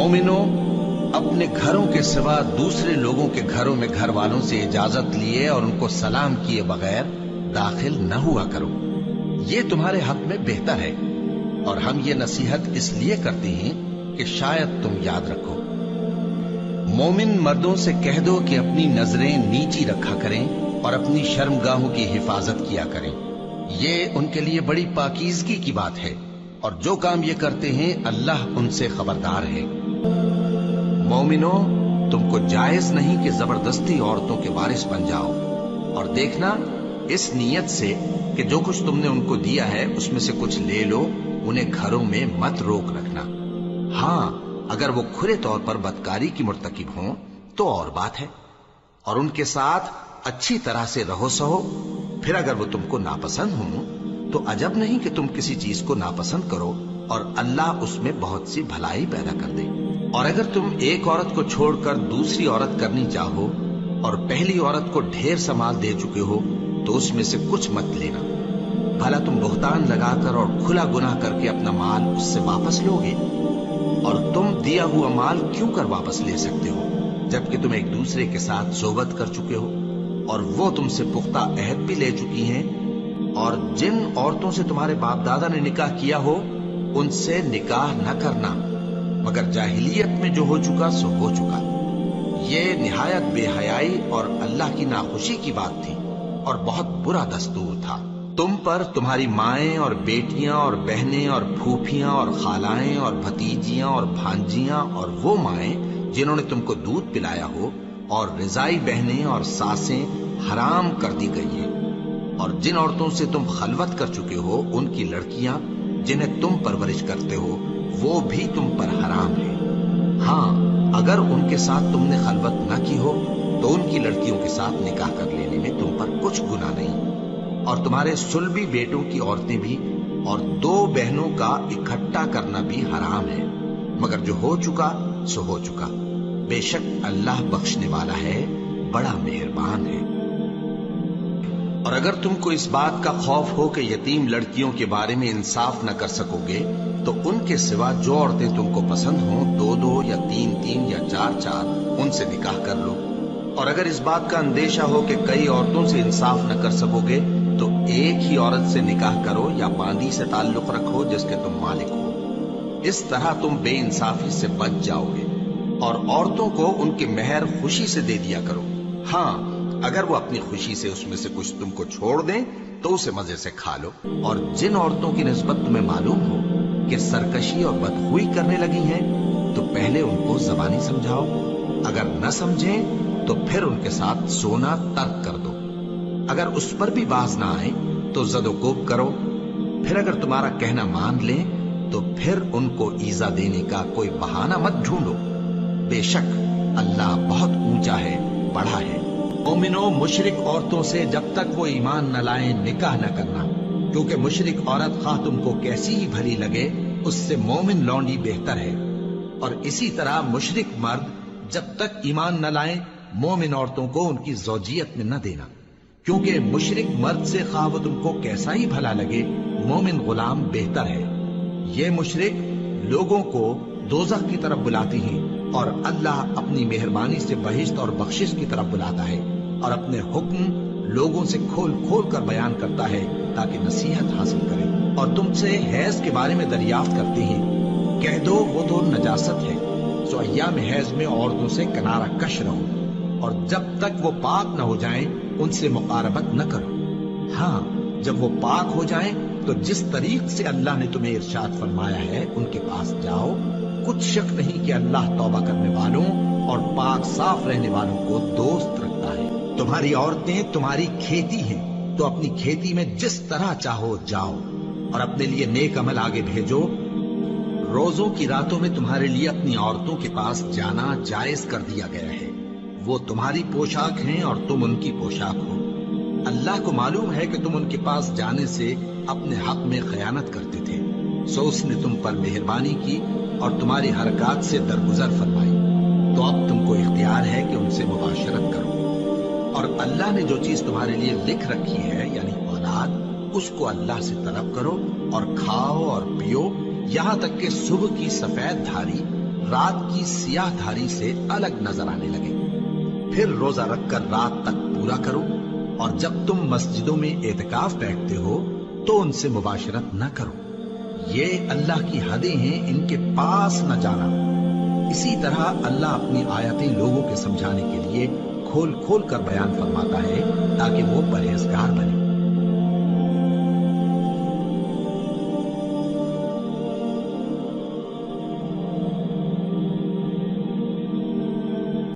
मोमिनो, अपने घरों के सिवा दूसरे लोगों के घरों में घर वालों से इजाजत लिए और उनको सलाम किए बगैर दाखिल न हुआ करो। ये तुम्हारे हक में बेहतर है, और हम ये नसीहत इसलिए करते हैं कि शायद तुम याद रखो। मोमिन मर्दों से कह दो कि अपनी नजरें नीची रखा करें और अपनी शर्मगाहों की हिफाजत किया करें। ये उनके लिए बड़ी पाकीज़गी की बात है, और जो काम ये करते हैं अल्लाह उनसे खबरदार है। मोमिनो, तुमको जायज नहीं कि जबरदस्ती औरतों के वारिस बन जाओ, और देखना इस नीयत से कि जो कुछ तुमने उनको दिया है उसमें से कुछ ले लो, उन्हें घरों में मत रोक रखना। हाँ, अगर वो खुले तौर पर बदकारी की मुर्तकिब हों तो और बात है, और उनके साथ अच्छी तरह से रहो सहो। फिर अगर वो तुमको नापसंद हों तो अजब नहीं कि तुम किसी चीज को नापसंद करो और अल्लाह उसमें बहुत सी भलाई पैदा कर दे। और अगर तुम एक औरत को छोड़कर दूसरी औरत करनी चाहो और पहली औरत को ढेर सा माल दे चुके हो तो उसमें से कुछ मत लेना। भला तुम बुहतान लगाकर और खुला गुनाह करके अपना माल उससे वापस लोगे? और तुम दिया हुआ माल क्यों कर वापस ले सकते हो जबकि तुम एक दूसरे के साथ सोबत कर चुके हो और वो तुमसे पुख्ता अहद भी ले चुकी हैं। और जिन औरतों से तुम्हारे बाप दादा ने निकाह किया हो उनसे निकाह न करना, मगर जाहिलियत में जो हो चुका सो हो चुका। ये निहायत बेहयाई और अल्लाह की नाखुशी की बात थी और बहुत बुरा दस्तूर था। तुम पर तुम्हारी माएं और बेटियां और बहनें और फूफियां और खालाएं और भतीजियां और भांजियां और वो माएं जिन्होंने तुमको दूध पिलाया हो और रिजाई बहनें और सासें हराम कर दी गई हैं। और जिन औरतों से तुम खलवत कर चुके हो उनकी लड़कियां जिन्हें तुम परवरिश करते हो वो भी तुम पर हराम है। हाँ, अगर उनके साथ तुमने खलवत न की हो तो उनकी लड़कियों के साथ निकाह कर लेने में तुम पर कुछ गुनाह नहीं। और तुम्हारे सुलभी बेटों की औरतें भी और दो बहनों का इकट्ठा करना भी हराम है, मगर जो हो चुका सो हो चुका। बेशक अल्लाह बख्शने वाला है, बड़ा मेहरबान है। और अगर तुमको इस बात का खौफ हो कि यतीम लड़कियों के बारे में इंसाफ न कर सकोगे तो उनके सिवा जो औरतें तुमको पसंद हों, दो दो या तीन तीन या चार चार, उनसे निकाह कर लो। और अगर इस बात का अंदेशा हो कि कई औरतों से इंसाफ न कर सकोगे तो एक ही औरत से निकाह करो या बांदी से ताल्लुक रखो जिसके तुम मालिक हो। इस तरह तुम बेइंसाफी से बच जाओगे। और औरतों को उनके मेहर खुशी से दे दिया करो। हाँ, अगर वो अपनी खुशी से उसमें से कुछ तुमको छोड़ दें तो उसे मजे से खा लो। और जिन औरतों की निस्बत तुम्हें मालूम हो कि सरकशी और बदखुई करने लगी हैं तो पहले उनको ज़बानी समझाओ। अगर न समझें तो फिर उनके साथ सोना तर्क कर दो। अगर उस पर भी बाज ना आए तो ज़दोकोब करो। फिर अगर तुम्हारा कहना मान लें तो फिर उनको ईजा देने का कोई बहाना मत ढूंढो। बेशक अल्लाह बहुत ऊंचा है, बड़ा है। मोमिनो, मुशरिक औरतों से जब तक वो ईमान न लाएं निकाह न करना, क्योंकि मुशरिक औरत खा तुमको कैसी ही भली लगे उससे मोमिन लौंडी बेहतर है। और इसी तरह मुशरिक मर्द जब तक ईमान न लाएं मोमिन औरतों को उनकी ज़ौजियत में न देना, क्योंकि मुशरिक मर्द से खा वो तुमको कैसा ही भला लगे मोमिन गुलाम बेहतर है। ये मुशरिक लोगों को दोज़ख की तरफ बुलाती हैं और अल्लाह अपनी मेहरबानी से बहिश्त और बख्शिश की तरफ बुलाता है और अपने हुक्म लोगों से खोल खोल कर बयान करता है ताकि नसीहत हासिल करें। और तुमसे हैज के बारे में दरियाफ्त करते हैं, कह दो वो तो नजासत है, सो अय्याम हैज में औरतों से किनारा कश रहो और जब तक वो पाक न हो जाएं उनसे मुकारबत न करो। हाँ, जब वो पाक हो जाएं तो जिस तरीक से अल्लाह ने तुम्हें इरशाद फरमाया है उनके पास जाओ। कुछ शक नहीं कि अल्लाह तौबा करने वालों और पाक साफ रहने वालों को दोस्त रखता है। तुम्हारी औरतें तुम्हारी खेती हैं, तो अपनी खेती में जिस तरह चाहो जाओ और अपने लिए नेक अमल आगे भेजो। रोजों की रातों में तुम्हारे लिए अपनी औरतों के पास जाना जायज कर दिया गया है। वो तुम्हारी पोशाक हैं और तुम उनकी पोशाक हो। अल्लाह को मालूम है कि तुम उनके पास जाने से अपने हक में खयानत करते थे, सो उसने तुम पर मेहरबानी की और तुम्हारी हरकत से दरगुजर फरमाई। तो अब तुमको इख्तियार है कि उनसे मुबाशरत करो। और अल्लाह ने जो चीज तुम्हारे लिए लिख रखी है यानी औलाद, उसको अल्लाह से तलब करो और खाओ और पियो, यहाँ तक कि सुबह की सफेद धारी رات کی سیاہ دھاری سے الگ نظر آنے لگے. پھر روزہ رکھ کر رات تک پورا کرو، اور جب تم مسجدوں میں اعتکاف بیٹھتے ہو تو ان سے مباشرت نہ کرو. یہ اللہ کی حدیں ہیں، ان کے پاس نہ جانا. اسی طرح اللہ اپنی آیتیں لوگوں کے سمجھانے کے لیے کھول کھول کر بیان فرماتا ہے تاکہ وہ پرہیزگار بنے.